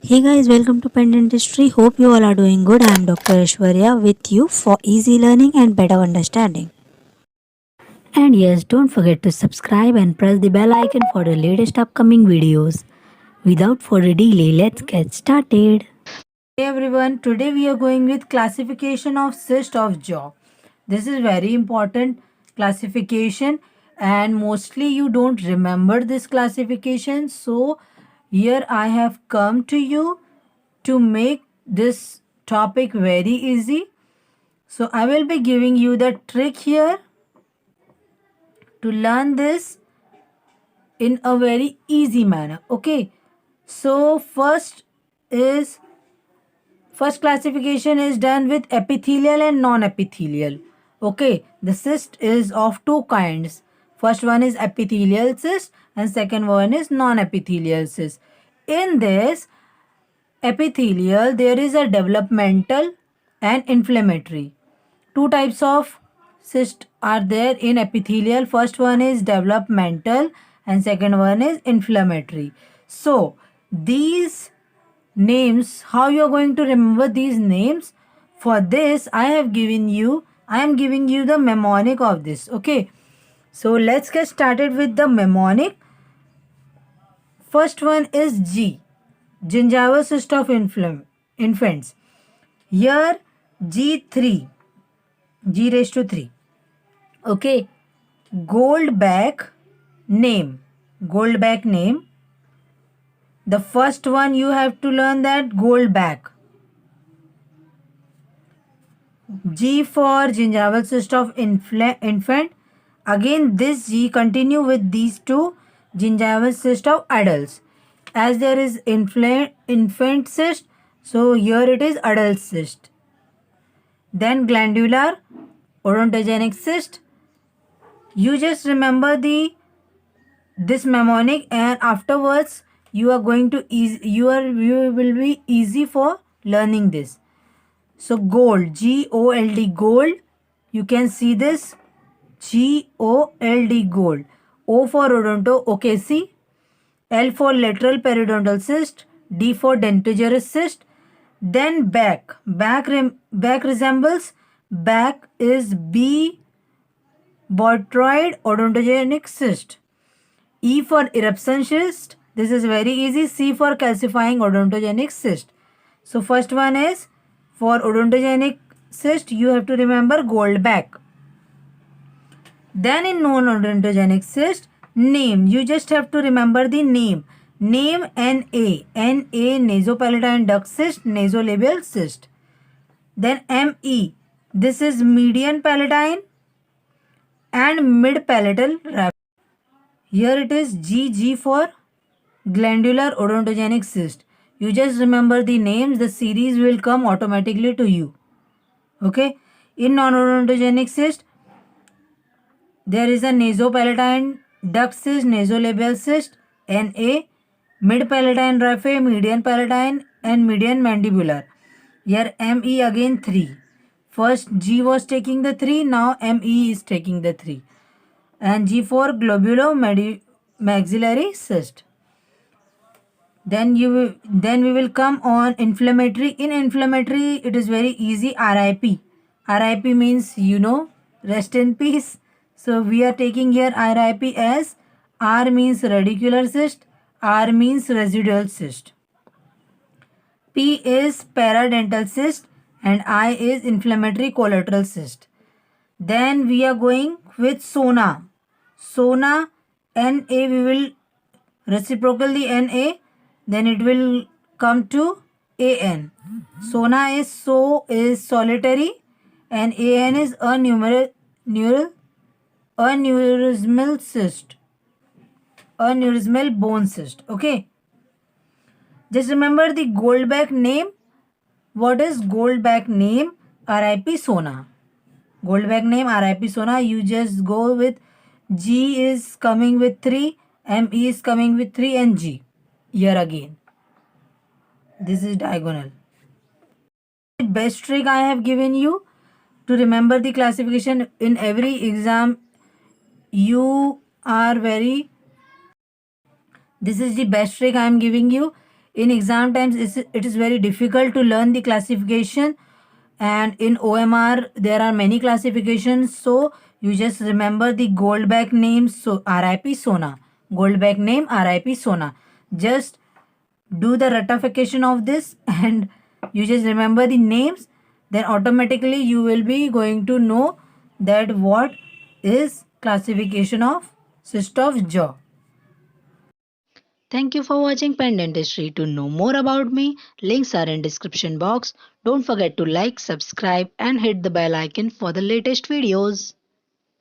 Hey guys, welcome to Pen Dentistry. Hope you all are doing good. I am Dr. Aishwarya with you for easy learning and better understanding. And yes, don't forget to subscribe and press the bell icon for the latest upcoming videos. Without further delay, let's get started. Hey everyone, today we are going with classification of cyst of jaw. This is very important classification and mostly you don't remember this classification. So here I have come to you to make this topic very easy. So I will be giving you the trick here to learn this in a very easy manner. Okay. So first classification is done with epithelial and non-epithelial. Okay, the cyst is of two kinds. First one is epithelial cyst and second one is non-epithelial cyst. In this epithelial, there is a developmental and inflammatory. Two types of cyst are there in epithelial. First one is developmental and second one is inflammatory. So these names, how you are going to remember these names? For this I am giving you the mnemonic of this. Okay, so let's get started with the mnemonic. First one is G, gingival cyst of infants. Here G3, G raised to 3. Okay, Goldbach name, Goldbach name. The first one you have to learn that Goldbach. G for gingival cyst of infant. Again this G continue with these two gingival cyst of adults. As there is infant cyst, so here it is adult cyst. Then glandular odontogenic cyst. You just remember this mnemonic and afterwards you are going to you will be easy for learning this. So gold, G-O-L-D, gold. You can see this, G-O-L-D, gold. O for odonto, OKC. L for lateral periodontal cyst. D for dentigerous cyst. Then back. Back resembles, back is B, botryoid odontogenic cyst. E for eruption cyst. This is very easy. C for calcifying odontogenic cyst. So first one is for odontogenic cyst, you have to remember Goldbach. Then in non-odontogenic cyst, name. You just have to remember the name. Name NA. NA, nasopalatine duct cyst, nasolabial cyst. Then ME. This is median palatine and mid-palatal raphe. Here it is GG for glandular odontogenic cyst. You just remember the names, the series will come automatically to you. Okay, in non-odontogenic cyst, there is a nasopalatine duct cyst, nasolabial cyst, NA, mid-palatine raphe, median palatine and median mandibular. Here ME again 3. First G was taking the 3, now ME is taking the 3. And G for globulo-maxillary cyst. Then we will come on inflammatory. In inflammatory, it is very easy. RIP. RIP means rest in peace. So we are taking here RIP as R means radicular cyst, R means residual cyst. P is paradental cyst and I is inflammatory collateral cyst. Then we are going with SONA. SONA, NA, we will reciprocal the NA, then it will come to AN. SONA is solitary and AN is aneurysmal cyst, aneurysmal bone cyst. Okay, just remember the Goldbach name. What is Goldbach name? RIP SONA. Goldbach name RIP SONA. You just go with G is coming with 3, ME is coming with 3 and G. Here again, this is diagonal. The best trick I have given you to remember the classification in every exam. You are very, this is the best trick I am giving you. in exam times it is very difficult to learn the classification, and in OMR there are many classifications, so you just remember the Goldbach name, so RIP Sona, Goldbach name RIP Sona. Just do the ratification of this and you just remember the names, then automatically you will be going to know that what is classification of cyst of jaw. Thank you for watching Pen Dentistry. To know more about me, links are in description box. Don't forget to like, subscribe and hit the bell icon for the latest videos.